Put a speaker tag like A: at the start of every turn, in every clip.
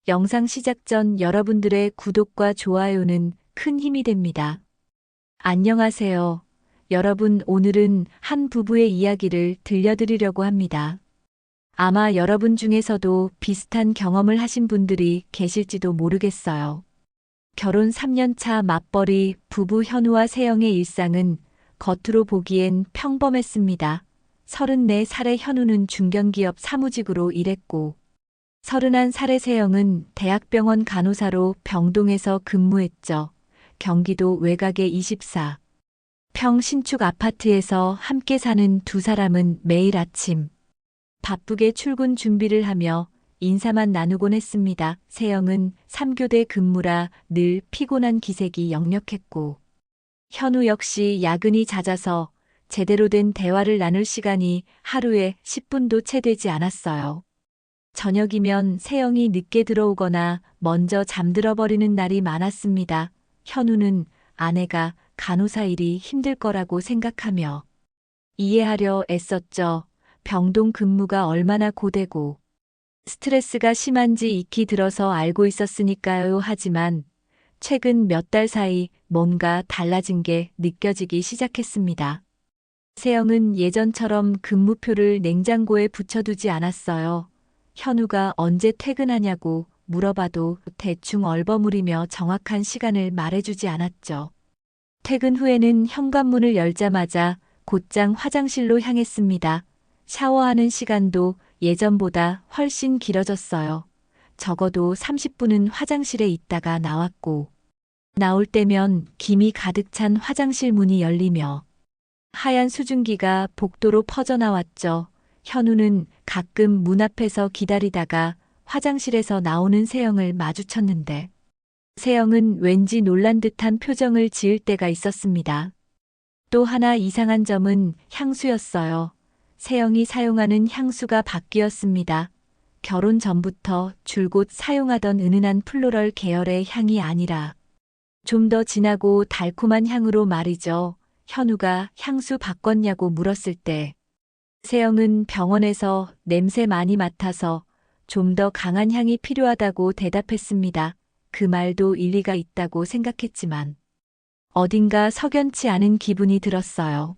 A: 영상 시작 전 여러분들의 구독과 좋아요는 큰 힘이 됩니다. 안녕하세요. 여러분, 오늘은 한 부부의 이야기를 들려드리려고 합니다. 아마 여러분 중에서도 비슷한 경험을 하신 분들이 계실지도 모르겠어요. 결혼 3년 차 맞벌이 부부 현우와 세영의 일상은 겉으로 보기엔 평범했습니다. 34살의 현우는 중견기업 사무직으로 일했고 31살의 세영은 대학병원 간호사로 병동에서 근무했죠. 경기도 외곽의 24평 신축 아파트에서 함께 사는 두 사람은 매일 아침 바쁘게 출근 준비를 하며 인사만 나누곤 했습니다. 세영은 3교대 근무라 늘 피곤한 기색이 역력했고 현우 역시 야근이 잦아서 제대로 된 대화를 나눌 시간이 하루에 10분도 채 되지 않았어요. 저녁이면 세영이 늦게 들어오거나 먼저 잠들어 버리는 날이 많았습니다. 현우는 아내가 간호사 일이 힘들 거라고 생각하며 이해하려 애썼죠. 병동 근무가 얼마나 고되고 스트레스가 심한지 익히 들어서 알고 있었으니까요. 하지만 최근 몇 달 사이 뭔가 달라진 게 느껴지기 시작했습니다. 세영은 예전처럼 근무표를 냉장고에 붙여두지 않았어요. 현우가 언제 퇴근하냐고 물어봐도 대충 얼버무리며 정확한 시간을 말해주지 않았죠. 퇴근 후에는 현관문을 열자마자 곧장 화장실로 향했습니다. 샤워하는 시간도 예전보다 훨씬 길어졌어요. 적어도 30분은 화장실에 있다가 나왔고, 나올 때면 김이 가득 찬 화장실 문이 열리며 하얀 수증기가 복도로 퍼져나왔죠. 현우는 가끔 문 앞에서 기다리다가 화장실에서 나오는 세영을 마주쳤는데 세영은 왠지 놀란 듯한 표정을 지을 때가 있었습니다. 또 하나 이상한 점은 향수였어요. 세영이 사용하는 향수가 바뀌었습니다. 결혼 전부터 줄곧 사용하던 은은한 플로럴 계열의 향이 아니라 좀 더 진하고 달콤한 향으로 말이죠. 현우가 향수 바꿨냐고 물었을 때 세영은 병원에서 냄새 많이 맡아서 좀 더 강한 향이 필요하다고 대답했습니다. 그 말도 일리가 있다고 생각했지만 어딘가 석연치 않은 기분이 들었어요.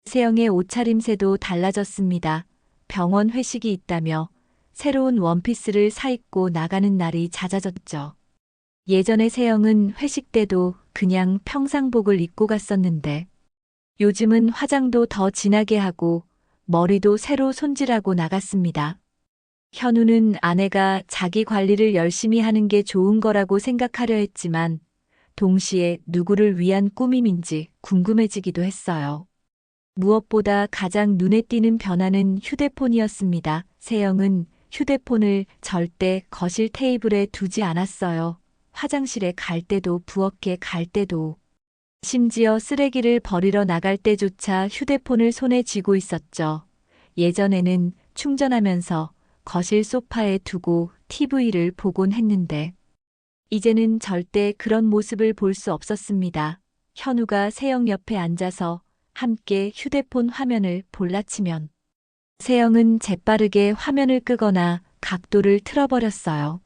A: 세영의 옷차림새도 달라졌습니다. 병원 회식이 있다며 새로운 원피스를 사입고 나가는 날이 잦아졌죠. 예전에 세영은 회식 때도 그냥 평상복을 입고 갔었는데 요즘은 화장도 더 진하게 하고 머리도 새로 손질하고 나갔습니다. 현우는 아내가 자기 관리를 열심히 하는 게 좋은 거라고 생각하려 했지만 동시에 누구를 위한 꾸밈인지 궁금해지기도 했어요. 무엇보다 가장 눈에 띄는 변화는 휴대폰이었습니다. 세영은 휴대폰을 절대 거실 테이블에 두지 않았어요. 화장실에 갈 때도 부엌에 갈 때도 심지어 쓰레기를 버리러 나갈 때조차 휴대폰을 손에 쥐고 있었죠. 예전에는 충전하면서 거실 소파에 두고 TV를 보곤 했는데 이제는 절대 그런 모습을 볼 수 없었습니다. 현우가 세영 옆에 앉아서 함께 휴대폰 화면을 볼라치면 세영은 재빠르게 화면을 끄거나 각도를 틀어버렸어요.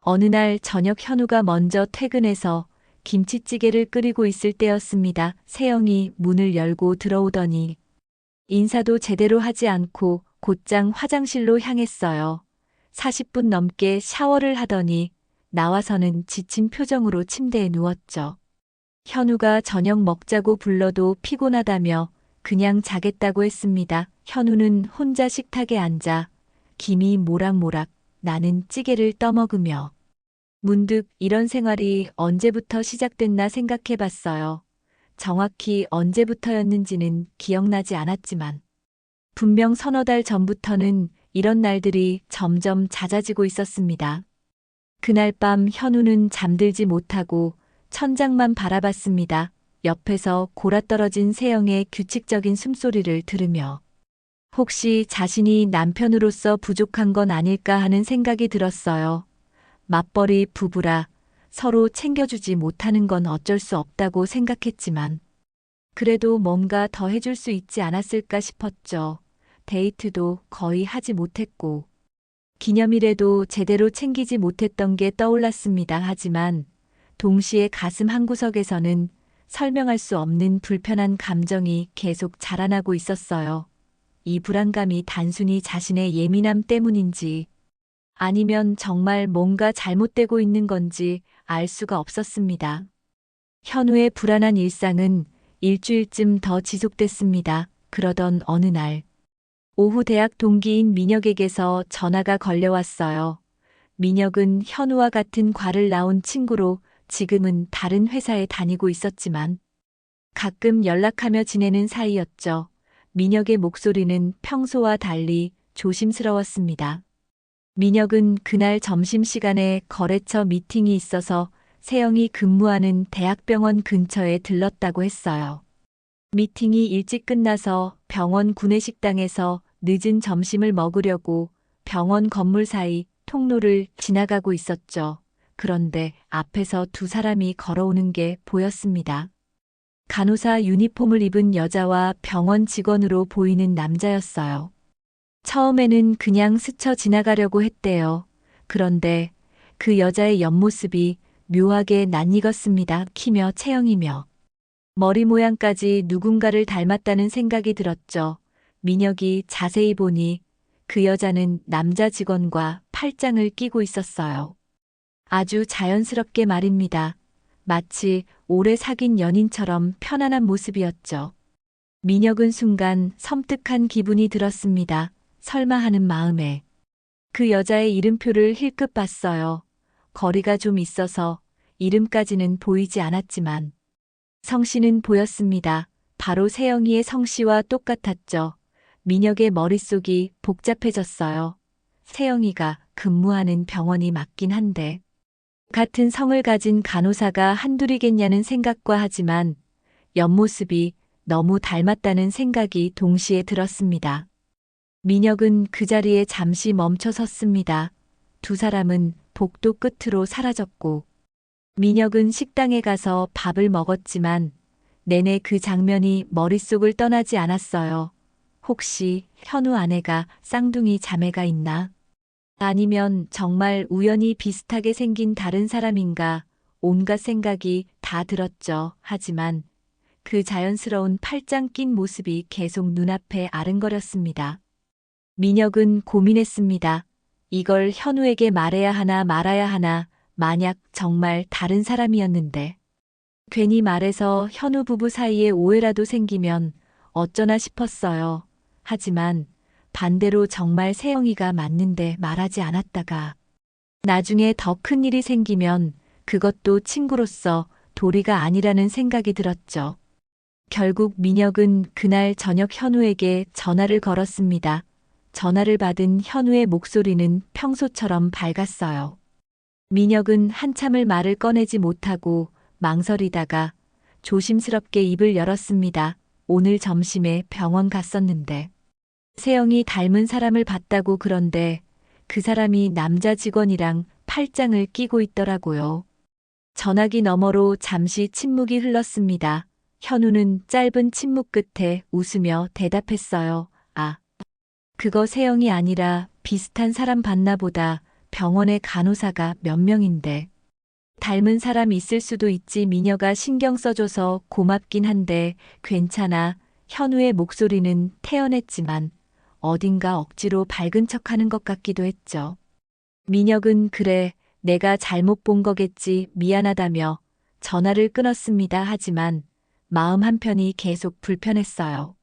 A: 어느 날 저녁 현우가 먼저 퇴근해서 김치찌개를 끓이고 있을 때였습니다. 세영이 문을 열고 들어오더니 인사도 제대로 하지 않고 곧장 화장실로 향했어요. 40분 넘게 샤워를 하더니 나와서는 지친 표정으로 침대에 누웠죠. 현우가 저녁 먹자고 불러도 피곤하다며 그냥 자겠다고 했습니다. 현우는 혼자 식탁에 앉아 김이 모락모락 나는 찌개를 떠먹으며 문득 이런 생활이 언제부터 시작됐나 생각해 봤어요. 정확히 언제부터였는지는 기억나지 않았지만 분명 서너 달 전부터는 이런 날들이 점점 잦아지고 있었습니다. 그날 밤 현우는 잠들지 못하고 천장만 바라봤습니다. 옆에서 골아떨어진 세영의 규칙적인 숨소리를 들으며 혹시 자신이 남편으로서 부족한 건 아닐까 하는 생각이 들었어요. 맞벌이 부부라 서로 챙겨주지 못하는 건 어쩔 수 없다고 생각했지만 그래도 뭔가 더 해줄 수 있지 않았을까 싶었죠. 데이트도 거의 하지 못했고 기념일에도 제대로 챙기지 못했던 게 떠올랐습니다. 하지만 동시에 가슴 한구석에서는 설명할 수 없는 불편한 감정이 계속 자라나고 있었어요. 이 불안감이 단순히 자신의 예민함 때문인지 아니면 정말 뭔가 잘못되고 있는 건지 알 수가 없었습니다. 현우의 불안한 일상은 일주일쯤 더 지속됐습니다. 그러던 어느 날, 오후 대학 동기인 민혁에게서 전화가 걸려왔어요. 민혁은 현우와 같은 과를 나온 친구로 지금은 다른 회사에 다니고 있었지만 가끔 연락하며 지내는 사이였죠. 민혁의 목소리는 평소와 달리 조심스러웠습니다. 민혁은 그날 점심시간에 거래처 미팅이 있어서 세영이 근무하는 대학병원 근처에 들렀다고 했어요. 미팅이 일찍 끝나서 병원 구내식당에서 늦은 점심을 먹으려고 병원 건물 사이 통로를 지나가고 있었죠. 그런데 앞에서 두 사람이 걸어오는 게 보였습니다. 간호사 유니폼을 입은 여자와 병원 직원으로 보이는 남자였어요. 처음에는 그냥 스쳐 지나가려고 했대요. 그런데 그 여자의 옆모습이 묘하게 낯익었습니다. 키며 체형이며 머리 모양까지 누군가를 닮았다는 생각이 들었죠. 민혁이 자세히 보니 그 여자는 남자 직원과 팔짱을 끼고 있었어요. 아주 자연스럽게 말입니다. 마치 오래 사귄 연인처럼 편안한 모습이었죠. 민혁은 순간 섬뜩한 기분이 들었습니다. 설마 하는 마음에 그 여자의 이름표를 힐끗 봤어요. 거리가 좀 있어서 이름까지는 보이지 않았지만 성씨는 보였습니다. 바로 세영이의 성씨와 똑같았죠. 민혁의 머릿속이 복잡해졌어요. 세영이가 근무하는 병원이 맞긴 한데 같은 성을 가진 간호사가 한둘이겠냐는 생각과 하지만 옆모습이 너무 닮았다는 생각이 동시에 들었습니다. 민혁은 그 자리에 잠시 멈춰 섰습니다. 두 사람은 복도 끝으로 사라졌고 민혁은 식당에 가서 밥을 먹었지만 내내 그 장면이 머릿속을 떠나지 않았어요. 혹시 현우 아내가 쌍둥이 자매가 있나? 아니면 정말 우연히 비슷하게 생긴 다른 사람인가? 온갖 생각이 다 들었죠. 하지만 그 자연스러운 팔짱 낀 모습이 계속 눈앞에 아른거렸습니다. 민혁은 고민했습니다. 이걸 현우에게 말해야 하나 말아야 하나, 만약 정말 다른 사람이었는데. 괜히 말해서 현우 부부 사이에 오해라도 생기면 어쩌나 싶었어요. 하지만 반대로 정말 세영이가 맞는데 말하지 않았다가 나중에 더 큰 일이 생기면 그것도 친구로서 도리가 아니라는 생각이 들었죠. 결국 민혁은 그날 저녁 현우에게 전화를 걸었습니다. 전화를 받은 현우의 목소리는 평소처럼 밝았어요. 민혁은 한참을 말을 꺼내지 못하고 망설이다가 조심스럽게 입을 열었습니다. 오늘 점심에 병원 갔었는데 세영이 닮은 사람을 봤다고. 그런데 그 사람이 남자 직원이랑 팔짱을 끼고 있더라고요. 전화기 너머로 잠시 침묵이 흘렀습니다. 현우는 짧은 침묵 끝에 웃으며 대답했어요. 아, 그거 세영이 아니라 비슷한 사람 봤나 보다. 병원에 간호사가 몇 명인데. 닮은 사람 있을 수도 있지. 미녀가 신경 써줘서 고맙긴 한데 괜찮아. 현우의 목소리는 태연했지만 어딘가 억지로 밝은 척하는 것 같기도 했죠. 민혁은 그래, 내가 잘못 본 거겠지. 미안하다며 전화를 끊었습니다. 하지만 마음 한편이 계속 불편했어요.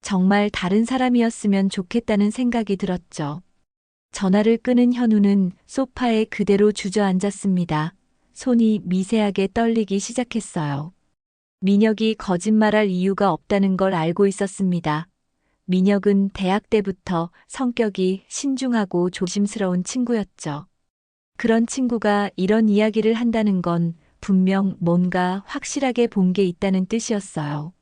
A: 정말 다른 사람이었으면 좋겠다는 생각이 들었죠. 전화를 끊은 현우는 소파에 그대로 주저앉았습니다. 손이 미세하게 떨리기 시작했어요. 민혁이 거짓말할 이유가 없다는 걸 알고 있었습니다. 민혁은 대학 때부터 성격이 신중하고 조심스러운 친구였죠. 그런 친구가 이런 이야기를 한다는 건 분명 뭔가 확실하게 본 게 있다는 뜻이었어요.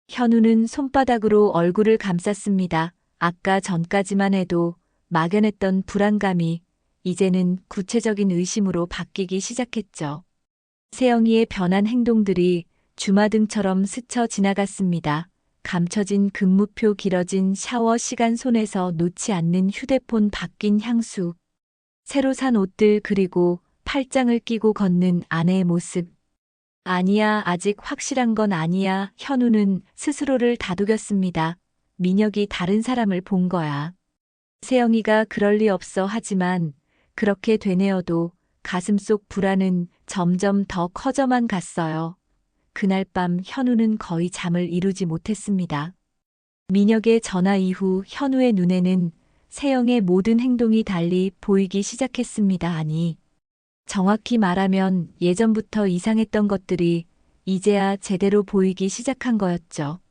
A: 현우는 손바닥으로 얼굴을 감쌌습니다. 아까 전까지만 해도 막연했던 불안감이 이제는 구체적인 의심으로 바뀌기 시작했죠. 세영이의 변한 행동들이 주마등처럼 스쳐 지나갔습니다. 감춰진 근무표, 길어진 샤워 시간, 손에서 놓지 않는 휴대폰, 바뀐 향수, 새로 산 옷들, 그리고 팔짱을 끼고 걷는 아내의 모습. 아니야, 아직 확실한 건 아니야. 현우는 스스로를 다독였습니다. 민혁이 다른 사람을 본 거야. 세영이가 그럴 리 없어. 하지만 그렇게 되뇌어도 가슴속 불안은 점점 더 커져만 갔어요. 그날 밤 현우는 거의 잠을 이루지 못했습니다. 민혁의 전화 이후 현우의 눈에는 세영의 모든 행동이 달리 보이기 시작했습니다. 아니, 정확히 말하면 예전부터 이상했던 것들이 이제야 제대로 보이기 시작한 거였죠.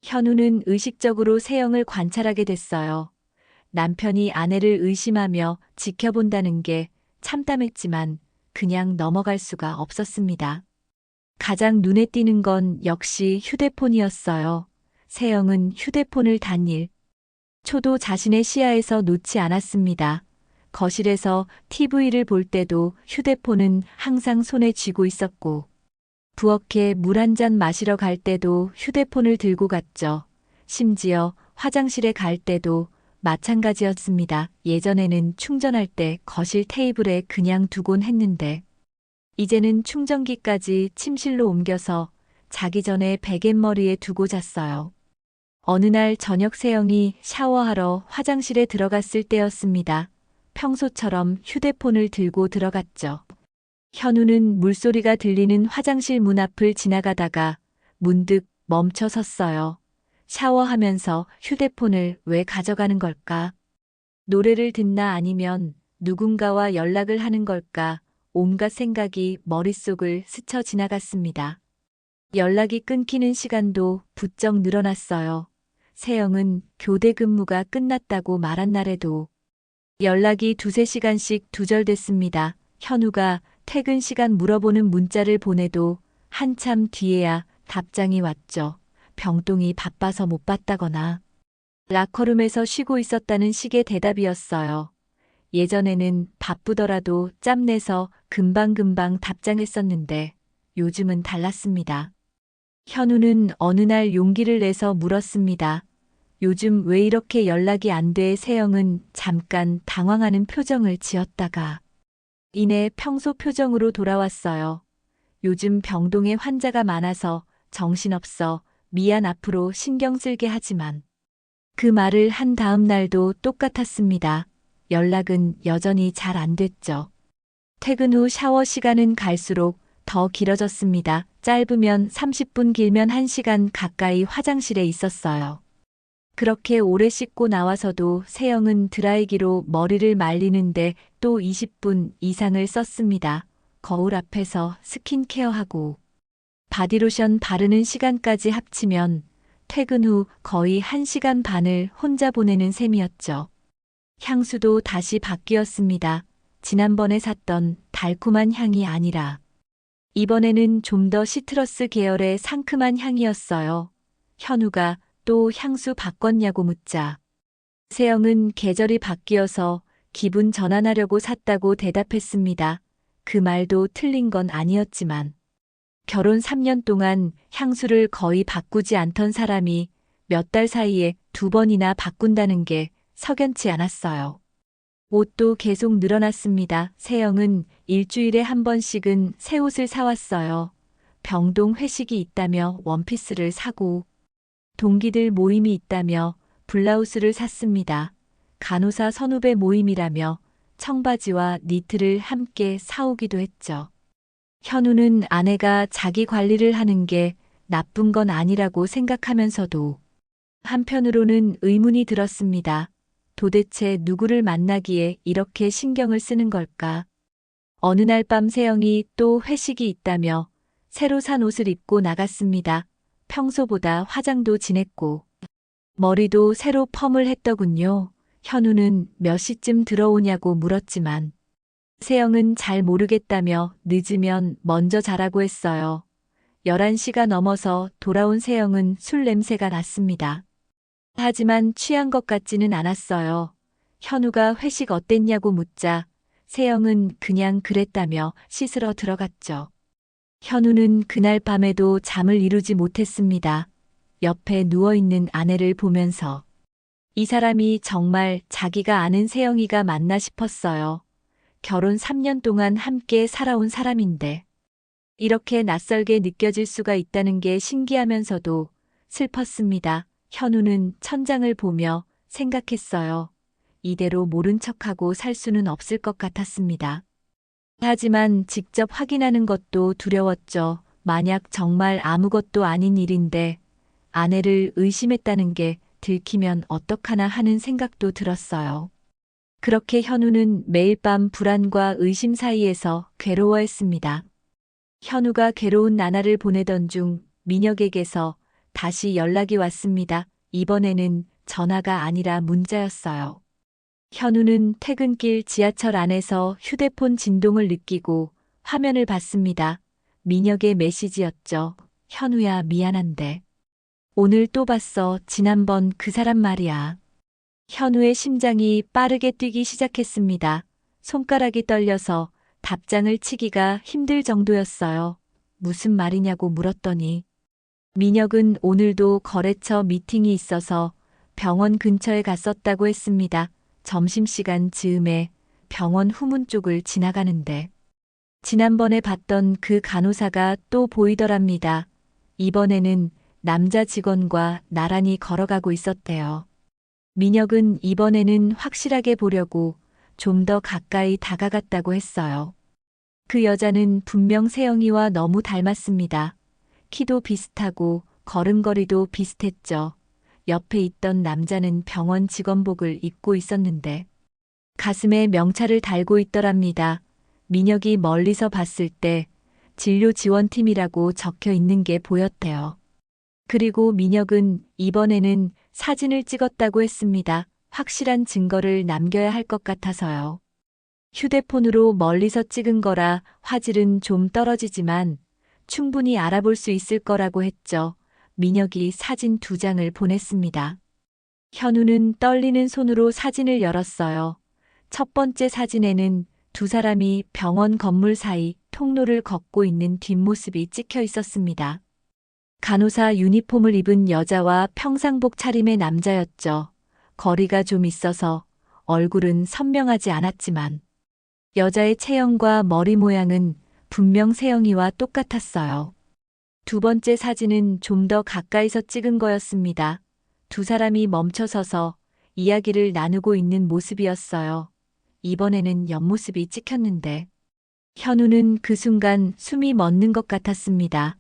A: 현우는 의식적으로 세영을 관찰하게 됐어요. 남편이 아내를 의심하며 지켜본다는 게 참담했지만 그냥 넘어갈 수가 없었습니다. 가장 눈에 띄는 건 역시 휴대폰이었어요. 세영은 휴대폰을 단일 초도 자신의 시야에서 놓지 않았습니다. 거실에서 TV를 볼 때도 휴대폰은 항상 손에 쥐고 있었고, 부엌에 물 한 잔 마시러 갈 때도 휴대폰을 들고 갔죠. 심지어 화장실에 갈 때도 마찬가지였습니다. 예전에는 충전할 때 거실 테이블에 그냥 두곤 했는데, 이제는 충전기까지 침실로 옮겨서 자기 전에 베갯머리에 두고 잤어요. 어느 날 저녁 세영이 샤워하러 화장실에 들어갔을 때였습니다. 평소처럼 휴대폰을 들고 들어갔죠. 현우는 물소리가 들리는 화장실 문 앞을 지나가다가 문득 멈춰 섰어요. 샤워하면서 휴대폰을 왜 가져가는 걸까? 노래를 듣나, 아니면 누군가와 연락을 하는 걸까? 온갖 생각이 머릿속을 스쳐 지나갔습니다. 연락이 끊기는 시간도 부쩍 늘어났어요. 세영은 교대 근무가 끝났다고 말한 날에도 연락이 2~3시간씩 두절됐습니다. 현우가 퇴근 시간 물어보는 문자를 보내도 한참 뒤에야 답장이 왔죠. 병동이 바빠서 못 봤다거나 라커룸에서 쉬고 있었다는 식의 대답이었어요. 예전에는 바쁘더라도 짬내서 금방금방 답장했었는데 요즘은 달랐습니다. 현우는 어느 날 용기를 내서 물었습니다. 요즘 왜 이렇게 연락이 안 돼? 세영은 잠깐 당황하는 표정을 지었다가 이내 평소 표정으로 돌아왔어요. 요즘 병동에 환자가 많아서 정신없어. 미안, 앞으로 신경 쓸게. 하지만 그 말을 한 다음 날도 똑같았습니다. 연락은 여전히 잘 안 됐죠. 퇴근 후 샤워 시간은 갈수록 더 길어졌습니다. 짧으면 30분, 길면 1시간 가까이 화장실에 있었어요. 그렇게 오래 씻고 나와서도 세영은 드라이기로 머리를 말리는데 또 20분 이상을 썼습니다. 거울 앞에서 스킨케어하고 바디로션 바르는 시간까지 합치면 퇴근 후 거의 1시간 반을 혼자 보내는 셈이었죠. 향수도 다시 바뀌었습니다. 지난번에 샀던 달콤한 향이 아니라 이번에는 좀 더 시트러스 계열의 상큼한 향이었어요. 현우가 또 향수 바꿨냐고 묻자 세영은 계절이 바뀌어서 기분 전환하려고 샀다고 대답했습니다. 그 말도 틀린 건 아니었지만 결혼 3년 동안 향수를 거의 바꾸지 않던 사람이 몇 달 사이에 2번이나 바꾼다는 게 석연치 않았어요. 옷도 계속 늘어났습니다. 세영은 일주일에 한 번씩은 새 옷을 사왔어요. 병동 회식이 있다며 원피스를 사고, 동기들 모임이 있다며 블라우스를 샀습니다. 간호사 선후배 모임이라며 청바지와 니트를 함께 사오기도 했죠. 현우는 아내가 자기 관리를 하는 게 나쁜 건 아니라고 생각하면서도 한편으로는 의문이 들었습니다. 도대체 누구를 만나기에 이렇게 신경을 쓰는 걸까? 어느 날 밤 세영이 또 회식이 있다며 새로 산 옷을 입고 나갔습니다. 평소보다 화장도 진했고 머리도 새로 펌을 했더군요. 현우는 몇 시쯤 들어오냐고 물었지만 세영은 잘 모르겠다며 늦으면 먼저 자라고 했어요. 11시가 넘어서 돌아온 세영은 술 냄새가 났습니다. 하지만 취한 것 같지는 않았어요. 현우가 회식 어땠냐고 묻자 세영은 그냥 그랬다며 씻으러 들어갔죠. 현우는 그날 밤에도 잠을 이루지 못했습니다. 옆에 누워있는 아내를 보면서 이 사람이 정말 자기가 아는 세영이가 맞나 싶었어요. 결혼 3년 동안 함께 살아온 사람인데 이렇게 낯설게 느껴질 수가 있다는 게 신기하면서도 슬펐습니다. 현우는 천장을 보며 생각했어요. 이대로 모른 척하고 살 수는 없을 것 같았습니다. 하지만 직접 확인하는 것도 두려웠죠. 만약 정말 아무것도 아닌 일인데 아내를 의심했다는 게 들키면 어떡하나 하는 생각도 들었어요. 그렇게 현우는 매일 밤 불안과 의심 사이에서 괴로워했습니다. 현우가 괴로운 나날을 보내던 중 민혁에게서 다시 연락이 왔습니다. 이번에는 전화가 아니라 문자였어요. 현우는 퇴근길 지하철 안에서 휴대폰 진동을 느끼고 화면을 봤습니다. 민혁의 메시지였죠. 현우야, 미안한데. 오늘 또 봤어. 지난번 그 사람 말이야. 현우의 심장이 빠르게 뛰기 시작했습니다. 손가락이 떨려서 답장을 치기가 힘들 정도였어요. 무슨 말이냐고 물었더니 민혁은 오늘도 거래처 미팅이 있어서 병원 근처에 갔었다고 했습니다. 점심시간 즈음에 병원 후문 쪽을 지나가는데 지난번에 봤던 그 간호사가 또 보이더랍니다. 이번에는 남자 직원과 나란히 걸어가고 있었대요. 민혁은 이번에는 확실하게 보려고 좀 더 가까이 다가갔다고 했어요. 그 여자는 분명 세영이와 너무 닮았습니다. 키도 비슷하고 걸음걸이도 비슷했죠. 옆에 있던 남자는 병원 직원복을 입고 있었는데 가슴에 명찰을 달고 있더랍니다. 민혁이 멀리서 봤을 때 진료지원팀이라고 적혀 있는 게 보였대요. 그리고 민혁은 이번에는 사진을 찍었다고 했습니다. 확실한 증거를 남겨야 할 것 같아서요. 휴대폰으로 멀리서 찍은 거라 화질은 좀 떨어지지만 충분히 알아볼 수 있을 거라고 했죠. 민혁이 사진 2장을 보냈습니다. 현우는 떨리는 손으로 사진을 열었어요. 첫 번째 사진에는 두 사람이 병원 건물 사이 통로를 걷고 있는 뒷모습이 찍혀 있었습니다. 간호사 유니폼을 입은 여자와 평상복 차림의 남자였죠. 거리가 좀 있어서 얼굴은 선명하지 않았지만 여자의 체형과 머리 모양은 분명 세영이와 똑같았어요. 두 번째 사진은 좀 더 가까이서 찍은 거였습니다. 두 사람이 멈춰서서 이야기를 나누고 있는 모습이었어요. 이번에는 옆모습이 찍혔는데 현우는 그 순간 숨이 멎는 것 같았습니다.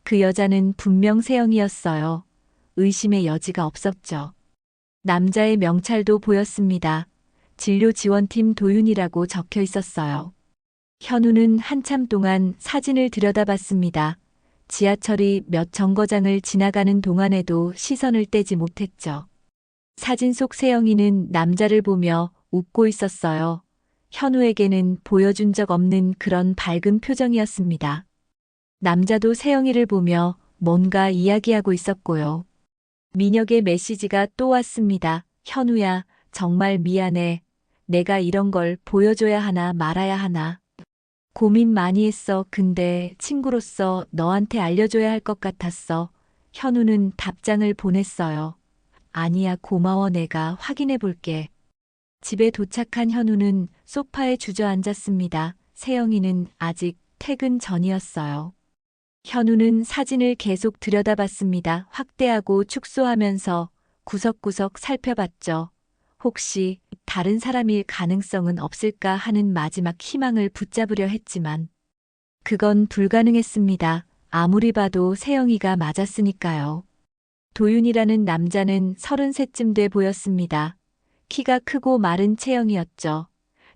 A: 그 여자는 분명 세영이었어요. 의심의 여지가 없었죠. 남자의 명찰도 보였습니다. 진료지원팀 도윤이라고 적혀 있었어요. 현우는 한참 동안 사진을 들여다봤습니다. 지하철이 몇 정거장을 지나가는 동안에도 시선을 떼지 못했죠. 사진 속 세영이는 남자를 보며 웃고 있었어요. 현우에게는 보여준 적 없는 그런 밝은 표정이었습니다. 남자도 세영이를 보며 뭔가 이야기하고 있었고요. 민혁의 메시지가 또 왔습니다. 현우야, 정말 미안해. 내가 이런 걸 보여줘야 하나 말아야 하나. 고민 많이 했어. 근데 친구로서 너한테 알려줘야 할 것 같았어. 현우는 답장을 보냈어요. 아니야, 고마워. 내가 확인해 볼게. 집에 도착한 현우는 소파에 주저앉았습니다. 세영이는 아직 퇴근 전이었어요. 현우는 사진을 계속 들여다봤습니다. 확대하고 축소하면서 구석구석 살펴봤죠. 혹시 다른 사람일 가능성은 없을까 하는 마지막 희망을 붙잡으려 했지만 그건 불가능했습니다. 아무리 봐도 세영이가 맞았으니까요. 도윤이라는 남자는 33쯤 돼 보였습니다. 키가 크고 마른 체형이었죠.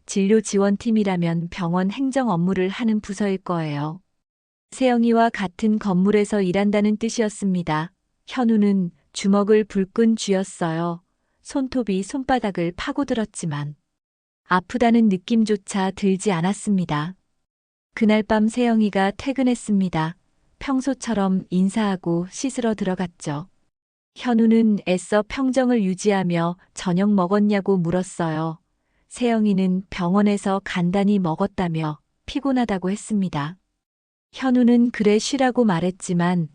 A: 진료지원팀이라면 병원 행정 업무를 하는 부서일 거예요. 세영이와 같은 건물에서 일한다는 뜻이었습니다. 현우는 주먹을 불끈 쥐었어요. 손톱이 손바닥을 파고들었지만 아프다는 느낌조차 들지 않았습니다. 그날 밤 세영이가 퇴근했습니다. 평소처럼 인사하고 씻으러 들어갔죠. 현우는 애써 평정을 유지하며 저녁 먹었냐고 물었어요. 세영이는 병원에서 간단히 먹었다며 피곤하다고 했습니다. 현우는 그래 쉬라고 말했지만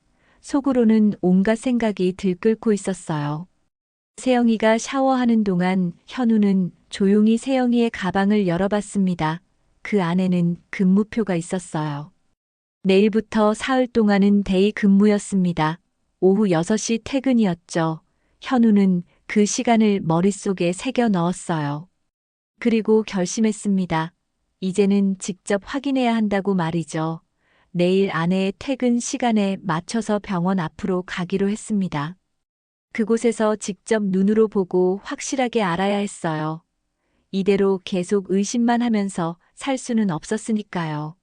A: 속으로는 온갖 생각이 들끓고 있었어요. 세영이가 샤워하는 동안 현우는 조용히 세영이의 가방을 열어봤습니다. 그 안에는 근무표가 있었어요. 내일부터 사흘 동안은 데이 근무였습니다. 오후 6시 퇴근이었죠. 현우는 그 시간을 머릿속에 새겨 넣었어요. 그리고 결심했습니다. 이제는 직접 확인해야 한다고 말이죠. 내일 아내의 퇴근 시간에 맞춰서 병원 앞으로 가기로 했습니다. 그곳에서 직접 눈으로 보고 확실하게 알아야 했어요. 이대로 계속 의심만 하면서 살 수는 없었으니까요.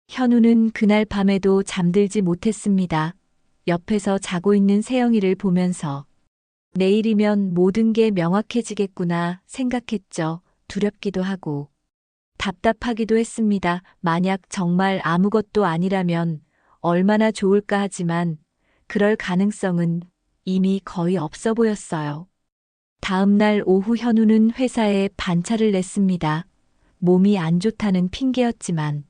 A: 현우는 그날 밤에도 잠들지 못했습니다. 옆에서 자고 있는 세영이를 보면서 내일이면 모든 게 명확해지겠구나 생각했죠. 두렵기도 하고 답답하기도 했습니다. 만약 정말 아무것도 아니라면 얼마나 좋을까 하지만 그럴 가능성은 이미 거의 없어 보였어요. 다음 날 오후 현우는 회사에 반차를 냈습니다. 몸이 안 좋다는 핑계였지만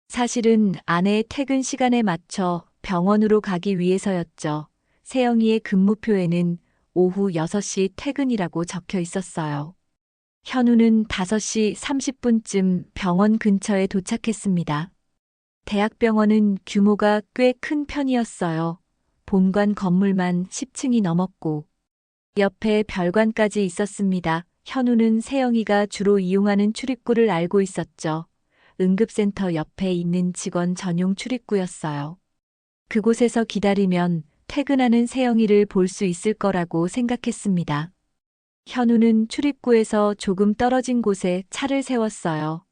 A: 사실은 아내의 퇴근 시간에 맞춰 병원으로 가기 위해서였죠. 세영이의 근무표에는 오후 6시 퇴근이라고 적혀 있었어요. 현우는 5시 30분쯤 병원 근처에 도착했습니다. 대학병원은 규모가 꽤 큰 편이었어요. 본관 건물만 10층이 넘었고 옆에 별관까지 있었습니다. 현우는 세영이가 주로 이용하는 출입구를 알고 있었죠. 응급센터 옆에 있는 직원 전용 출입구였어요. 그곳에서 기다리면 퇴근하는 세영이를 볼 수 있을 거라고 생각했습니다. 현우는 출입구에서 조금 떨어진 곳에 차를 세웠어요.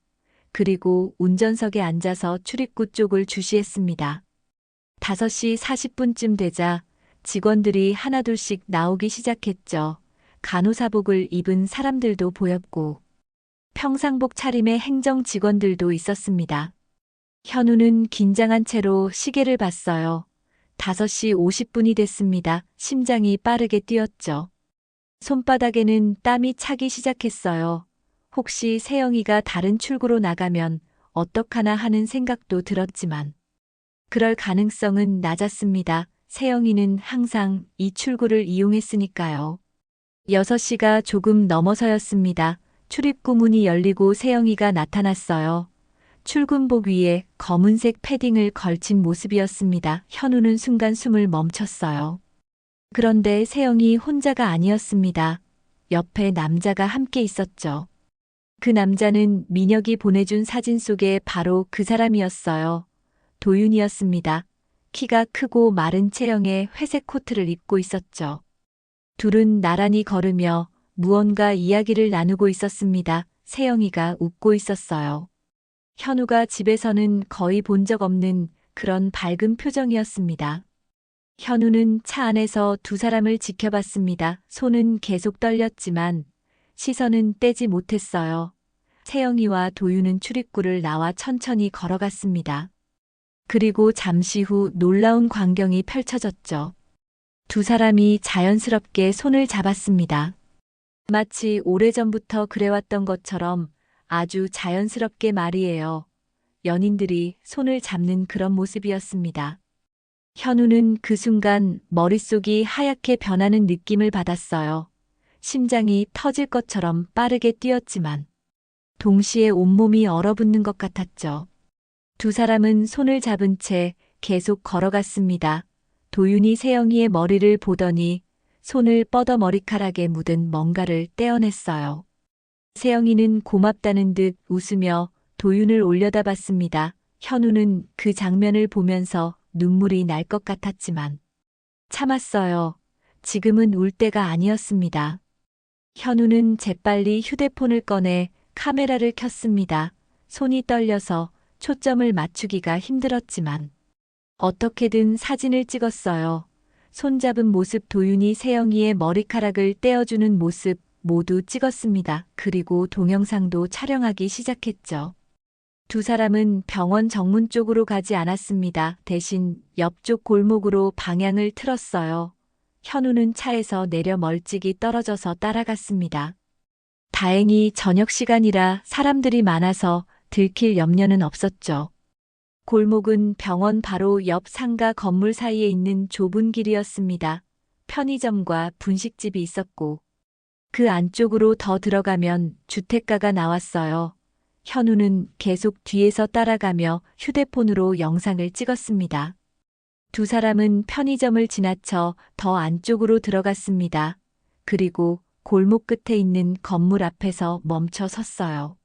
A: 그리고 운전석에 앉아서 출입구 쪽을 주시했습니다. 5시 40분쯤 되자 직원들이 하나둘씩 나오기 시작했죠. 간호사복을 입은 사람들도 보였고 평상복 차림의 행정 직원들도 있었습니다. 현우는 긴장한 채로 시계를 봤어요. 5시 50분이 됐습니다. 심장이 빠르게 뛰었죠. 손바닥에는 땀이 차기 시작했어요. 혹시 세영이가 다른 출구로 나가면 어떡하나 하는 생각도 들었지만 그럴 가능성은 낮았습니다. 세영이는 항상 이 출구를 이용했으니까요. 6시가 조금 넘어서였습니다. 출입구 문이 열리고 세영이가 나타났어요. 출근복 위에 검은색 패딩을 걸친 모습이었습니다. 현우는 순간 숨을 멈췄어요. 그런데 세영이 혼자가 아니었습니다. 옆에 남자가 함께 있었죠. 그 남자는 민혁이 보내준 사진 속에 바로 그 사람이었어요. 도윤이었습니다. 키가 크고 마른 체형에 회색 코트를 입고 있었죠. 둘은 나란히 걸으며 무언가 이야기를 나누고 있었습니다. 세영이가 웃고 있었어요. 현우가 집에서는 거의 본 적 없는 그런 밝은 표정이었습니다. 현우는 차 안에서 두 사람을 지켜봤습니다. 손은 계속 떨렸지만 시선은 떼지 못했어요. 세영이와 도윤은 출입구를 나와 천천히 걸어갔습니다. 그리고 잠시 후 놀라운 광경이 펼쳐졌죠. 두 사람이 자연스럽게 손을 잡았습니다. 마치 오래전부터 그래왔던 것처럼 아주 자연스럽게 말이에요. 연인들이 손을 잡는 그런 모습이었습니다. 현우는 그 순간 머릿속이 하얗게 변하는 느낌을 받았어요. 심장이 터질 것처럼 빠르게 뛰었지만 동시에 온몸이 얼어붙는 것 같았죠. 두 사람은 손을 잡은 채 계속 걸어갔습니다. 도윤이 세영이의 머리를 보더니 손을 뻗어 머리카락에 묻은 뭔가를 떼어냈어요. 세영이는 고맙다는 듯 웃으며 도윤을 올려다봤습니다. 현우는 그 장면을 보면서 눈물이 날 것 같았지만 참았어요. 지금은 울 때가 아니었습니다. 현우는 재빨리 휴대폰을 꺼내 카메라를 켰습니다. 손이 떨려서 초점을 맞추기가 힘들었지만 어떻게든 사진을 찍었어요. 손잡은 모습, 도윤이 세영이의 머리카락을 떼어주는 모습 모두 찍었습니다. 그리고 동영상도 촬영하기 시작했죠. 두 사람은 병원 정문 쪽으로 가지 않았습니다. 대신 옆쪽 골목으로 방향을 틀었어요. 현우는 차에서 내려 멀찍이 떨어져서 따라갔습니다. 다행히 저녁 시간이라 사람들이 많아서 들킬 염려는 없었죠. 골목은 병원 바로 옆 상가 건물 사이에 있는 좁은 길이었습니다. 편의점과 분식집이 있었고 그 안쪽으로 더 들어가면 주택가가 나왔어요. 현우는 계속 뒤에서 따라가며 휴대폰으로 영상을 찍었습니다. 두 사람은 편의점을 지나쳐 더 안쪽으로 들어갔습니다. 그리고 골목 끝에 있는 건물 앞에서 멈춰 섰어요.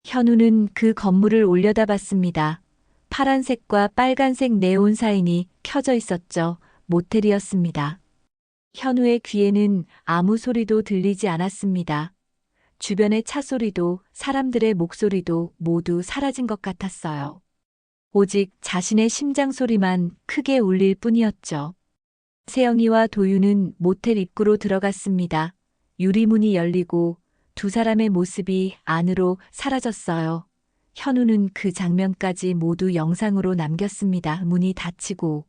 A: 현우는 그 건물을 올려다봤습니다. 파란색과 빨간색 네온 사인이 켜져 있었죠. 모텔이었습니다. 현우의 귀에는 아무 소리도 들리지 않았습니다. 주변의 차 소리도 사람들의 목소리도 모두 사라진 것 같았어요. 오직 자신의 심장 소리만 크게 울릴 뿐이었죠. 세영이와 도윤은 모텔 입구로 들어갔습니다. 유리문이 열리고 두 사람의 모습이 안으로 사라졌어요. 현우는 그 장면까지 모두 영상으로 남겼습니다. 문이 닫히고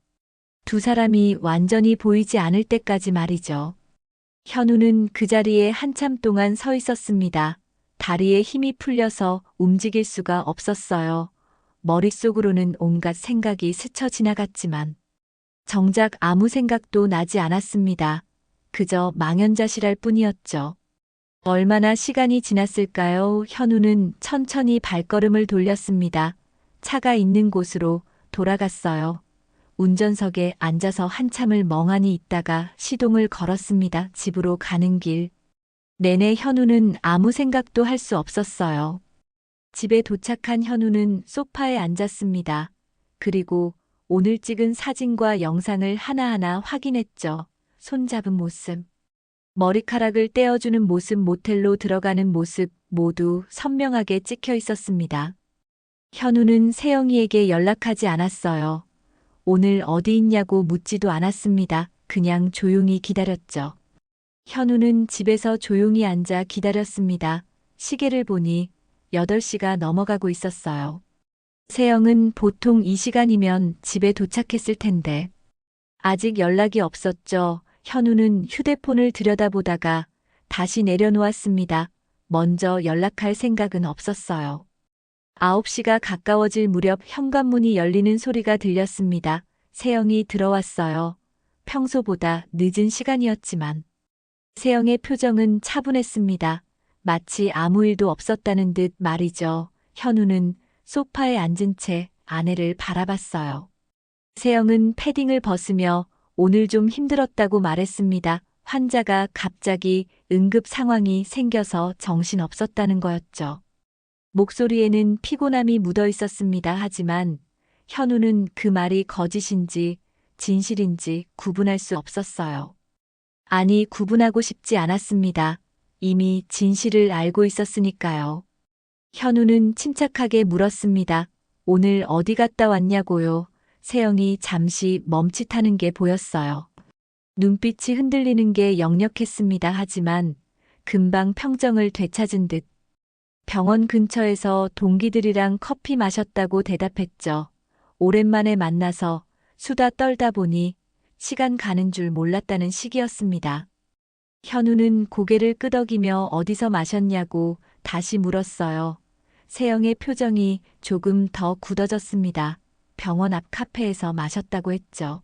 A: 두 사람이 완전히 보이지 않을 때까지 말이죠. 현우는 그 자리에 한참 동안 서 있었습니다. 다리에 힘이 풀려서 움직일 수가 없었어요. 머릿속으로는 온갖 생각이 스쳐 지나갔지만 정작 아무 생각도 나지 않았습니다. 그저 망연자실할 뿐이었죠. 얼마나 시간이 지났을까요? 현우는 천천히 발걸음을 돌렸습니다. 차가 있는 곳으로 돌아갔어요. 운전석에 앉아서 한참을 멍하니 있다가 시동을 걸었습니다. 집으로 가는 길. 내내 현우는 아무 생각도 할 수 없었어요. 집에 도착한 현우는 소파에 앉았습니다. 그리고 오늘 찍은 사진과 영상을 하나하나 확인했죠. 손잡은 모습, 머리카락을 떼어주는 모습, 모텔로 들어가는 모습 모두 선명하게 찍혀 있었습니다. 현우는 세영이에게 연락하지 않았어요. 오늘 어디 있냐고 묻지도 않았습니다. 그냥 조용히 기다렸죠. 현우는 집에서 조용히 앉아 기다렸습니다. 시계를 보니 8시가 넘어가고 있었어요. 세영은 보통 이 시간이면 집에 도착했을 텐데 아직 연락이 없었죠. 현우는 휴대폰을 들여다보다가 다시 내려놓았습니다. 먼저 연락할 생각은 없었어요. 9시가 가까워질 무렵 현관문이 열리는 소리가 들렸습니다. 세영이 들어왔어요. 평소보다 늦은 시간이었지만 세영의 표정은 차분했습니다. 마치 아무 일도 없었다는 듯 말이죠. 현우는 소파에 앉은 채 아내를 바라봤어요. 세영은 패딩을 벗으며 오늘 좀 힘들었다고 말했습니다. 환자가 갑자기 응급 상황이 생겨서 정신없었다는 거였죠. 목소리에는 피곤함이 묻어 있었습니다. 하지만 현우는 그 말이 거짓인지 진실인지 구분할 수 없었어요. 아니, 구분하고 싶지 않았습니다. 이미 진실을 알고 있었으니까요. 현우는 침착하게 물었습니다. 오늘 어디 갔다 왔냐고요? 세영이 잠시 멈칫하는 게 보였어요. 눈빛이 흔들리는 게 역력했습니다. 하지만 금방 평정을 되찾은 듯 병원 근처에서 동기들이랑 커피 마셨다고 대답했죠. 오랜만에 만나서 수다 떨다 보니 시간 가는 줄 몰랐다는 시기였습니다. 현우는 고개를 끄덕이며 어디서 마셨냐고 다시 물었어요. 세영의 표정이 조금 더 굳어졌습니다. 병원 앞 카페에서 마셨다고 했죠.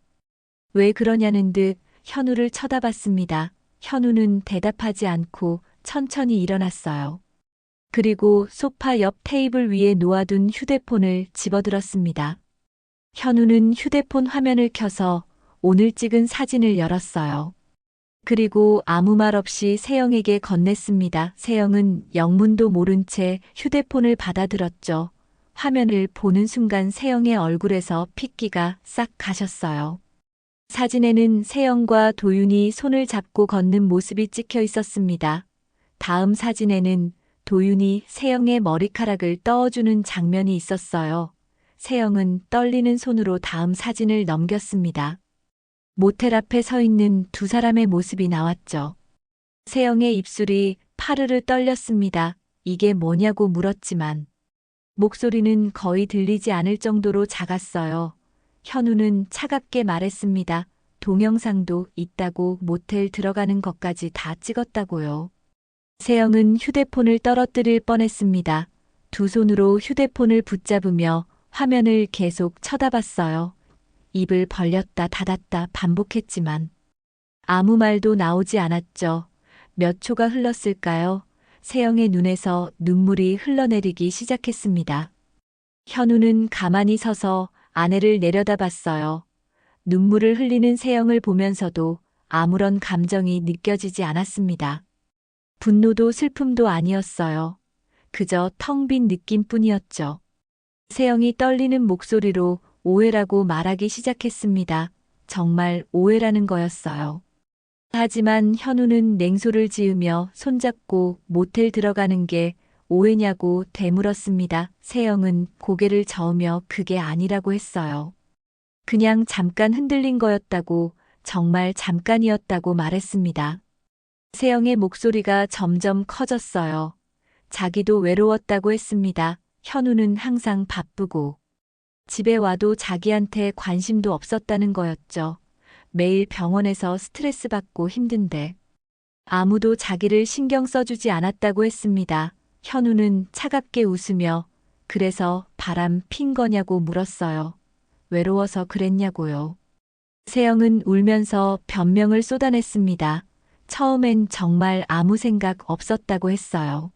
A: 왜 그러냐는 듯 현우를 쳐다봤습니다. 현우는 대답하지 않고 천천히 일어났어요. 그리고 소파 옆 테이블 위에 놓아둔 휴대폰을 집어들었습니다. 현우는 휴대폰 화면을 켜서 오늘 찍은 사진을 열었어요. 그리고 아무 말 없이 세영에게 건넸습니다. 세영은 영문도 모른 채 휴대폰을 받아들었죠. 화면을 보는 순간 세영의 얼굴에서 핏기가 싹 가셨어요. 사진에는 세영과 도윤이 손을 잡고 걷는 모습이 찍혀 있었습니다. 다음 사진에는 도윤이 세영의 머리카락을 떠어주는 장면이 있었어요. 세영은 떨리는 손으로 다음 사진을 넘겼습니다. 모텔 앞에 서 있는 두 사람의 모습이 나왔죠. 세영의 입술이 파르르 떨렸습니다. 이게 뭐냐고 물었지만 목소리는 거의 들리지 않을 정도로 작았어요. 현우는 차갑게 말했습니다. 동영상도 있다고, 모텔 들어가는 것까지 다 찍었다고요. 세영은 휴대폰을 떨어뜨릴 뻔했습니다. 두 손으로 휴대폰을 붙잡으며 화면을 계속 쳐다봤어요. 입을 벌렸다 닫았다 반복했지만 아무 말도 나오지 않았죠. 몇 초가 흘렀을까요? 세영의 눈에서 눈물이 흘러내리기 시작했습니다. 현우는 가만히 서서 아내를 내려다봤어요. 눈물을 흘리는 세영을 보면서도 아무런 감정이 느껴지지 않았습니다. 분노도 슬픔도 아니었어요. 그저 텅 빈 느낌뿐이었죠. 세영이 떨리는 목소리로 오해라고 말하기 시작했습니다. 정말 오해라는 거였어요. 하지만 현우는 냉소를 지으며 손잡고 모텔 들어가는 게 오해냐고 되물었습니다. 세영은 고개를 저으며 그게 아니라고 했어요. 그냥 잠깐 흔들린 거였다고, 정말 잠깐이었다고 말했습니다. 세영의 목소리가 점점 커졌어요. 자기도 외로웠다고 했습니다. 현우는 항상 바쁘고 집에 와도 자기한테 관심도 없었다는 거였죠. 매일 병원에서 스트레스 받고 힘든데 아무도 자기를 신경 써주지 않았다고 했습니다. 현우는 차갑게 웃으며 그래서 바람 핀 거냐고 물었어요. 외로워서 그랬냐고요. 세영은 울면서 변명을 쏟아냈습니다. 처음엔 정말 아무 생각 없었다고 했어요.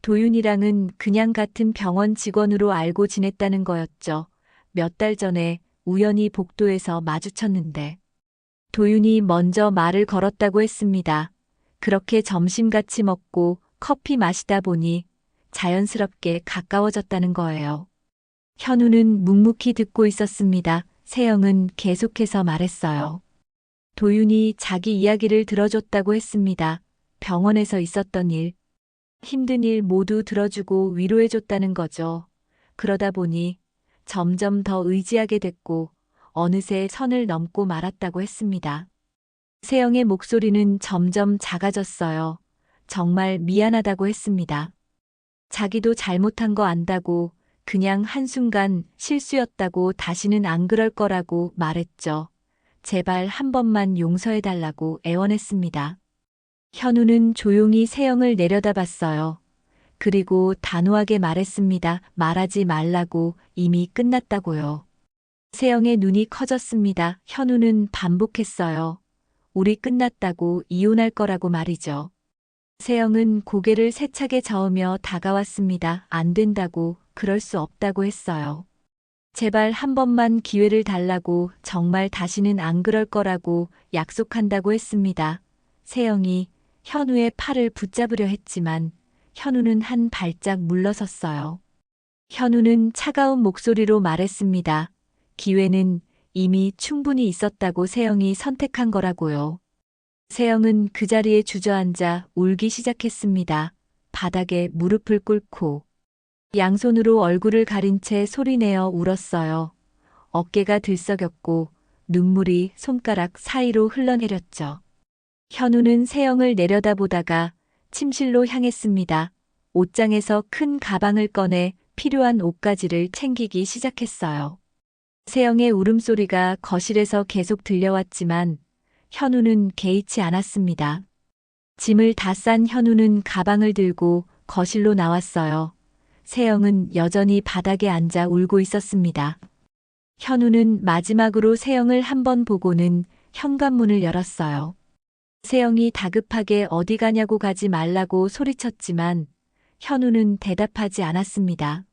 A: 도윤이랑은 그냥 같은 병원 직원으로 알고 지냈다는 거였죠. 몇 달 전에 우연히 복도에서 마주쳤는데 도윤이 먼저 말을 걸었다고 했습니다. 그렇게 점심 같이 먹고 커피 마시다 보니 자연스럽게 가까워졌다는 거예요. 현우는 묵묵히 듣고 있었습니다. 세영은 계속해서 말했어요. 도윤이 자기 이야기를 들어줬다고 했습니다. 병원에서 있었던 일, 힘든 일 모두 들어주고 위로해줬다는 거죠. 그러다 보니 점점 더 의지하게 됐고 어느새 선을 넘고 말았다고 했습니다. 세영의 목소리는 점점 작아졌어요. 정말 미안하다고 했습니다. 자기도 잘못한 거 안다고, 그냥 한순간 실수였다고 다시는 안 그럴 거라고 말했죠. 제발 한 번만 용서해달라고 애원했습니다. 현우는 조용히 세영을 내려다봤어요. 그리고 단호하게 말했습니다. 말하지 말라고, 이미 끝났다고요. 세영의 눈이 커졌습니다. 현우는 반복했어요. 우리 끝났다고, 이혼할 거라고 말이죠. 세영은 고개를 세차게 저으며 다가왔습니다. 안 된다고, 그럴 수 없다고 했어요. 제발 한 번만 기회를 달라고, 정말 다시는 안 그럴 거라고 약속한다고 했습니다. 세영이 현우의 팔을 붙잡으려 했지만 현우는 한 발짝 물러섰어요. 현우는 차가운 목소리로 말했습니다. 기회는 이미 충분히 있었다고 세영이 선택한 거라고요. 세영은 그 자리에 주저앉아 울기 시작했습니다. 바닥에 무릎을 꿇고 양손으로 얼굴을 가린 채 소리내어 울었어요. 어깨가 들썩였고 눈물이 손가락 사이로 흘러내렸죠. 현우는 세영을 내려다보다가 침실로 향했습니다. 옷장에서 큰 가방을 꺼내 필요한 옷가지를 챙기기 시작했어요. 세영의 울음소리가 거실에서 계속 들려왔지만 현우는 개의치 않았습니다. 짐을 다 싼 현우는 가방을 들고 거실로 나왔어요. 세영은 여전히 바닥에 앉아 울고 있었습니다. 현우는 마지막으로 세영을 한 번 보고는 현관문을 열었어요. 세영이 다급하게 어디 가냐고 가지 말라고 소리쳤지만 현우는 대답하지 않았습니다.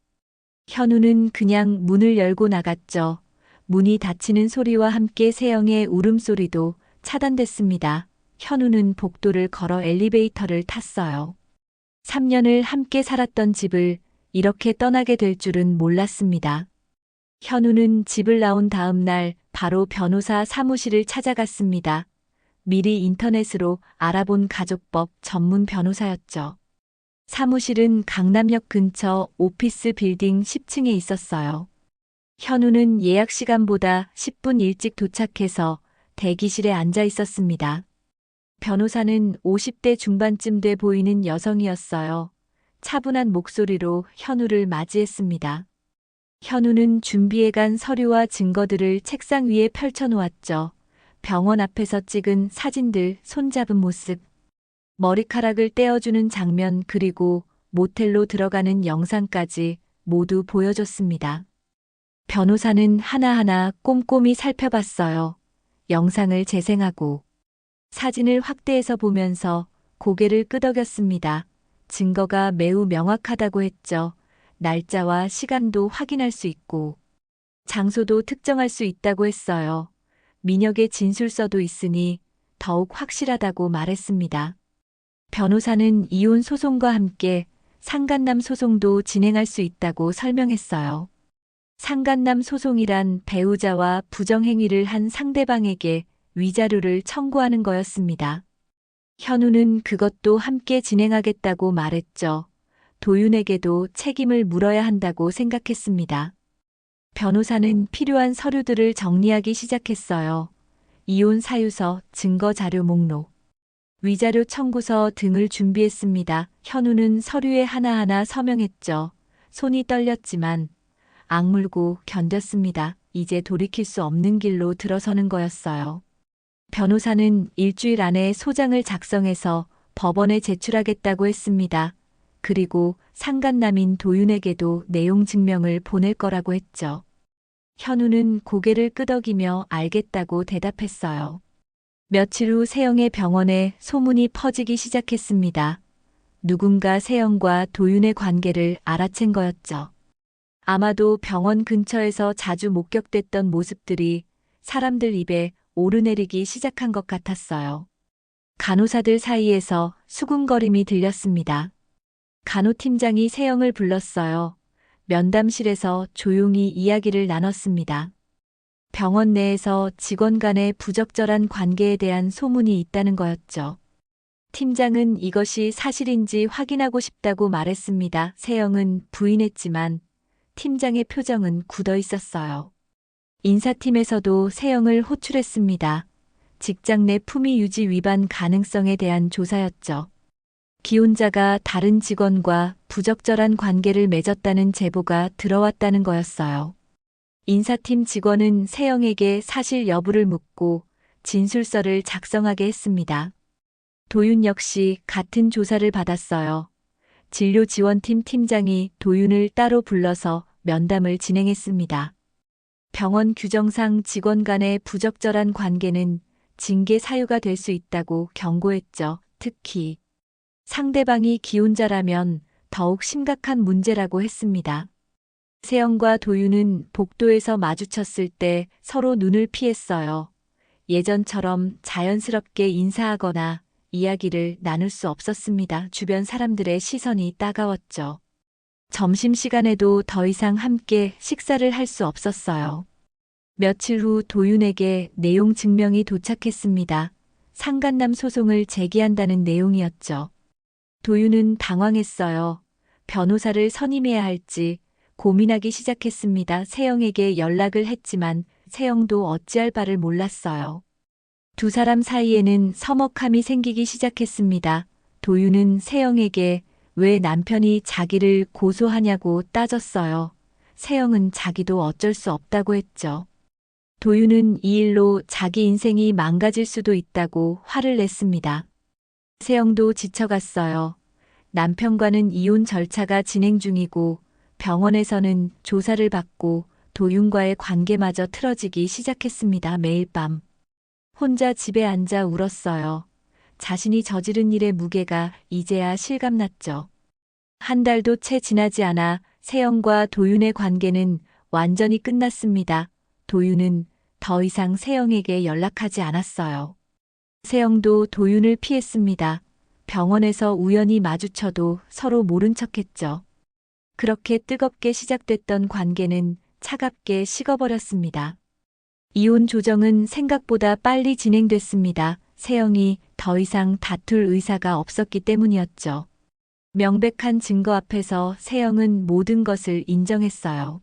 A: 현우는 그냥 문을 열고 나갔죠. 문이 닫히는 소리와 함께 세영의 울음소리도 차단됐습니다. 현우는 복도를 걸어 엘리베이터를 탔어요. 3년을 함께 살았던 집을 이렇게 떠나게 될 줄은 몰랐습니다. 현우는 집을 나온 다음 날 바로 변호사 사무실을 찾아갔습니다. 미리 인터넷으로 알아본 가족법 전문 변호사였죠. 사무실은 강남역 근처 오피스 빌딩 10층에 있었어요. 현우는 예약 시간보다 10분 일찍 도착해서 대기실에 앉아 있었습니다. 변호사는 50대 중반쯤 돼 보이는 여성이었어요. 차분한 목소리로 현우를 맞이했습니다. 현우는 준비해간 서류와 증거들을 책상 위에 펼쳐놓았죠. 병원 앞에서 찍은 사진들, 손잡은 모습, 머리카락을 떼어주는 장면 그리고 모텔로 들어가는 영상까지 모두 보여줬습니다. 변호사는 하나하나 꼼꼼히 살펴봤어요. 영상을 재생하고 사진을 확대해서 보면서 고개를 끄덕였습니다. 증거가 매우 명확하다고 했죠. 날짜와 시간도 확인할 수 있고 장소도 특정할 수 있다고 했어요. 민혁의 진술서도 있으니 더욱 확실하다고 말했습니다. 변호사는 이혼 소송과 함께 상간남 소송도 진행할 수 있다고 설명했어요. 상간남 소송이란 배우자와 부정행위를 한 상대방에게 위자료를 청구하는 거였습니다. 현우는 그것도 함께 진행하겠다고 말했죠. 도윤에게도 책임을 물어야 한다고 생각했습니다. 변호사는 필요한 서류들을 정리하기 시작했어요. 이혼 사유서, 증거 자료 목록, 위자료 청구서 등을 준비했습니다. 현우는 서류에 하나하나 서명했죠. 손이 떨렸지만 악물고 견뎠습니다. 이제 돌이킬 수 없는 길로 들어서는 거였어요. 변호사는 일주일 안에 소장을 작성해서 법원에 제출하겠다고 했습니다. 그리고 상간남인 도윤에게도 내용 증명을 보낼 거라고 했죠. 현우는 고개를 끄덕이며 알겠다고 대답했어요. 며칠 후 세영의 병원에 소문이 퍼지기 시작했습니다. 누군가 세영과 도윤의 관계를 알아챈 거였죠. 아마도 병원 근처에서 자주 목격됐던 모습들이 사람들 입에 오르내리기 시작한 것 같았어요. 간호사들 사이에서 수군거림이 들렸습니다. 간호팀장이 세영을 불렀어요. 면담실에서 조용히 이야기를 나눴습니다. 병원 내에서 직원 간의 부적절한 관계에 대한 소문이 있다는 거였죠. 팀장은 이것이 사실인지 확인하고 싶다고 말했습니다. 세영은 부인했지만 팀장의 표정은 굳어 있었어요. 인사팀에서도 세영을 호출했습니다. 직장 내 품위 유지 위반 가능성에 대한 조사였죠. 기혼자가 다른 직원과 부적절한 관계를 맺었다는 제보가 들어왔다는 거였어요. 인사팀 직원은 세영에게 사실 여부를 묻고 진술서를 작성하게 했습니다. 도윤 역시 같은 조사를 받았어요. 진료지원팀 팀장이 도윤을 따로 불러서 면담을 진행했습니다. 병원 규정상 직원 간의 부적절한 관계는 징계 사유가 될 수 있다고 경고했죠. 특히 상대방이 기혼자라면 더욱 심각한 문제라고 했습니다. 세영과 도윤은 복도에서 마주쳤을 때 서로 눈을 피했어요. 예전처럼 자연스럽게 인사하거나 이야기를 나눌 수 없었습니다. 주변 사람들의 시선이 따가웠죠. 점심시간에도 더 이상 함께 식사를 할 수 없었어요. 며칠 후 도윤에게 내용 증명이 도착했습니다. 상간남 소송을 제기한다는 내용이었죠. 도윤은 당황했어요. 변호사를 선임해야 할지 고민하기 시작했습니다. 세영에게 연락을 했지만 세영도 어찌할 바를 몰랐어요. 두 사람 사이에는 서먹함이 생기기 시작했습니다. 도윤은 세영에게 왜 남편이 자기를 고소하냐고 따졌어요. 세영은 자기도 어쩔 수 없다고 했죠. 도윤은 이 일로 자기 인생이 망가질 수도 있다고 화를 냈습니다. 세영도 지쳐갔어요. 남편과는 이혼 절차가 진행 중이고 병원에서는 조사를 받고 도윤과의 관계마저 틀어지기 시작했습니다. 매일 밤 혼자 집에 앉아 울었어요. 자신이 저지른 일의 무게가 이제야 실감났죠. 한 달도 채 지나지 않아 세영과 도윤의 관계는 완전히 끝났습니다. 도윤은 더 이상 세영에게 연락하지 않았어요. 세영도 도윤을 피했습니다. 병원에서 우연히 마주쳐도 서로 모른 척했죠. 그렇게 뜨겁게 시작됐던 관계는 차갑게 식어버렸습니다. 이혼 조정은 생각보다 빨리 진행됐습니다. 세영이 더 이상 다툴 의사가 없었기 때문이었죠. 명백한 증거 앞에서 세영은 모든 것을 인정했어요.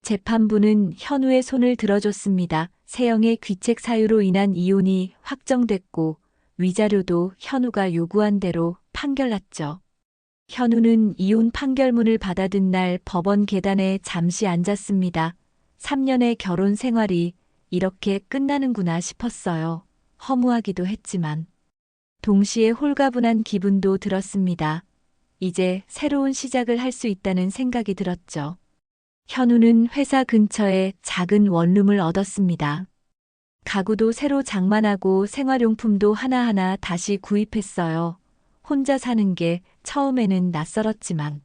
A: 재판부는 현우의 손을 들어줬습니다. 세영의 귀책 사유로 인한 이혼이 확정됐고 위자료도 현우가 요구한 대로 판결났죠. 현우는 이혼 판결문을 받아든 날 법원 계단에 잠시 앉았습니다. 3년의 결혼 생활이 이렇게 끝나는구나 싶었어요. 허무하기도 했지만 동시에 홀가분한 기분도 들었습니다. 이제 새로운 시작을 할 수 있다는 생각이 들었죠. 현우는 회사 근처에 작은 원룸을 얻었습니다. 가구도 새로 장만하고 생활용품도 하나하나 다시 구입했어요. 혼자 사는 게 처음에는 낯설었지만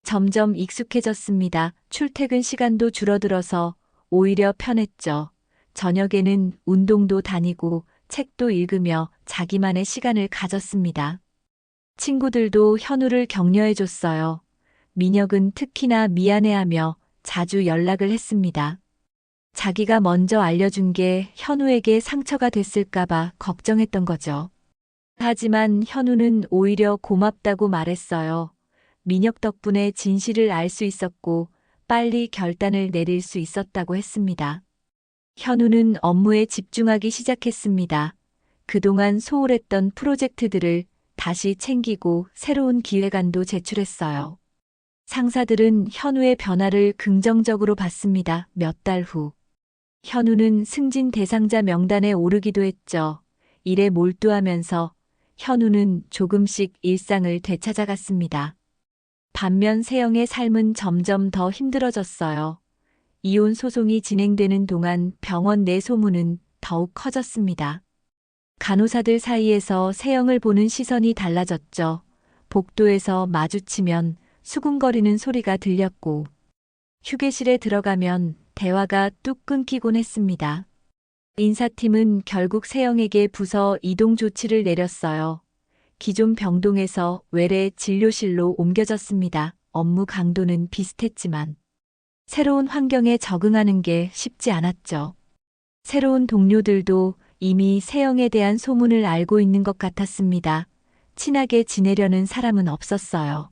A: 점점 익숙해졌습니다. 출퇴근 시간도 줄어들어서 오히려 편했죠. 저녁에는 운동도 다니고 책도 읽으며 자기만의 시간을 가졌습니다. 친구들도 현우를 격려해줬어요. 민혁은 특히나 미안해하며 자주 연락을 했습니다. 자기가 먼저 알려준 게 현우에게 상처가 됐을까봐 걱정했던 거죠. 하지만 현우는 오히려 고맙다고 말했어요. 민혁 덕분에 진실을 알 수 있었고 빨리 결단을 내릴 수 있었다고 했습니다. 현우는 업무에 집중하기 시작했습니다. 그동안 소홀했던 프로젝트들을 다시 챙기고 새로운 기획안도 제출했어요. 상사들은 현우의 변화를 긍정적으로 봤습니다. 몇 달 후. 현우는 승진 대상자 명단에 오르기도 했죠. 일에 몰두하면서 현우는 조금씩 일상을 되찾아갔습니다. 반면 세영의 삶은 점점 더 힘들어졌어요. 이혼 소송이 진행되는 동안 병원 내 소문은 더욱 커졌습니다. 간호사들 사이에서 세영을 보는 시선이 달라졌죠. 복도에서 마주치면 수군거리는 소리가 들렸고 휴게실에 들어가면 대화가 뚝 끊기곤 했습니다. 인사팀은 결국 세영에게 부서 이동 조치를 내렸어요. 기존 병동에서 외래 진료실로 옮겨졌습니다. 업무 강도는 비슷했지만 새로운 환경에 적응하는 게 쉽지 않았죠. 새로운 동료들도 이미 세영에 대한 소문을 알고 있는 것 같았습니다. 친하게 지내려는 사람은 없었어요.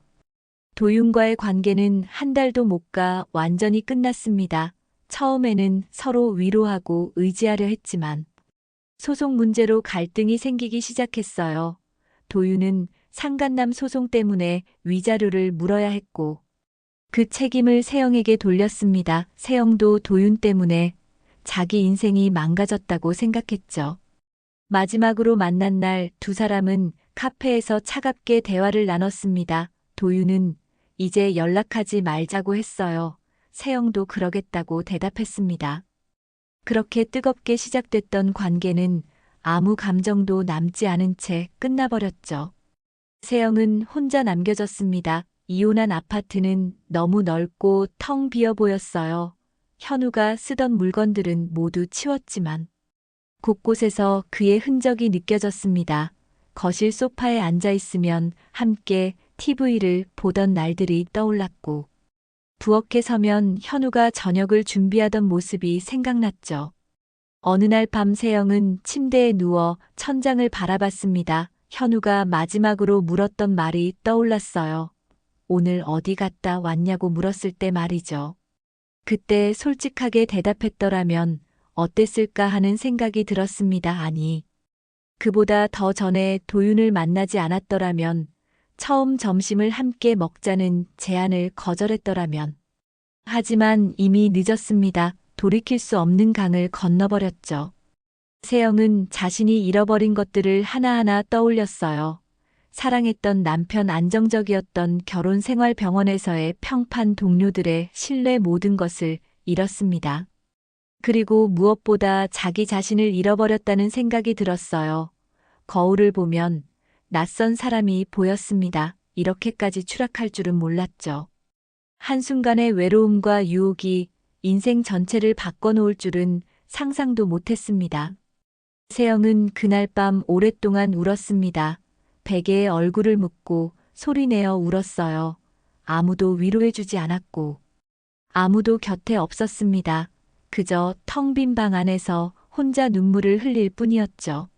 A: 도윤과의 관계는 한 달도 못 가 완전히 끝났습니다. 처음에는 서로 위로하고 의지하려 했지만 소송 문제로 갈등이 생기기 시작했어요. 도윤은 상간남 소송 때문에 위자료를 물어야 했고 그 책임을 세영에게 돌렸습니다. 세영도 도윤 때문에 자기 인생이 망가졌다고 생각했죠. 마지막으로 만난 날 두 사람은 카페에서 차갑게 대화를 나눴습니다. 도윤은 이제 연락하지 말자고 했어요. 세영도 그러겠다고 대답했습니다. 그렇게 뜨겁게 시작됐던 관계는 아무 감정도 남지 않은 채 끝나버렸죠. 세영은 혼자 남겨졌습니다. 이혼한 아파트는 너무 넓고 텅 비어 보였어요. 현우가 쓰던 물건들은 모두 치웠지만 곳곳에서 그의 흔적이 느껴졌습니다. 거실 소파에 앉아 있으면 함께 TV를 보던 날들이 떠올랐고 부엌에 서면 현우가 저녁을 준비하던 모습이 생각났죠. 어느 날 밤 세영은 침대에 누워 천장을 바라봤습니다. 현우가 마지막으로 물었던 말이 떠올랐어요. 오늘 어디 갔다 왔냐고 물었을 때 말이죠. 그때 솔직하게 대답했더라면 어땠을까 하는 생각이 들었습니다. 아니, 그보다 더 전에 도윤을 만나지 않았더라면, 처음 점심을 함께 먹자는 제안을 거절했더라면. 하지만 이미 늦었습니다. 돌이킬 수 없는 강을 건너버렸죠. 세영은 자신이 잃어버린 것들을 하나하나 떠올렸어요. 사랑했던 남편, 안정적이었던 결혼 생활, 병원에서의 평판, 동료들의 신뢰, 모든 것을 잃었습니다. 그리고 무엇보다 자기 자신을 잃어버렸다는 생각이 들었어요. 거울을 보면 낯선 사람이 보였습니다. 이렇게까지 추락할 줄은 몰랐죠. 한순간의 외로움과 유혹이 인생 전체를 바꿔놓을 줄은 상상도 못했습니다. 세영은 그날 밤 오랫동안 울었습니다. 베개에 얼굴을 묻고 소리내어 울었어요. 아무도 위로해주지 않았고 아무도 곁에 없었습니다. 그저 텅 빈 방 안에서 혼자 눈물을 흘릴 뿐이었죠.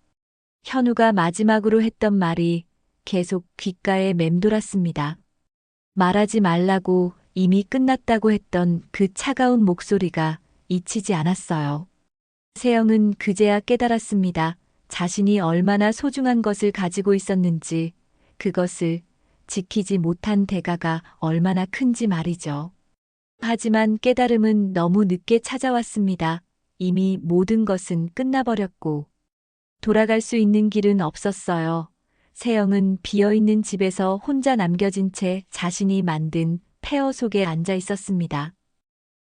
A: 현우가 마지막으로 했던 말이 계속 귓가에 맴돌았습니다. 말하지 말라고, 이미 끝났다고 했던 그 차가운 목소리가 잊히지 않았어요. 세영은 그제야 깨달았습니다. 자신이 얼마나 소중한 것을 가지고 있었는지, 그것을 지키지 못한 대가가 얼마나 큰지 말이죠. 하지만 깨달음은 너무 늦게 찾아왔습니다. 이미 모든 것은 끝나버렸고 돌아갈 수 있는 길은 없었어요. 세영은 비어있는 집에서 혼자 남겨진 채 자신이 만든 폐허 속에 앉아 있었습니다.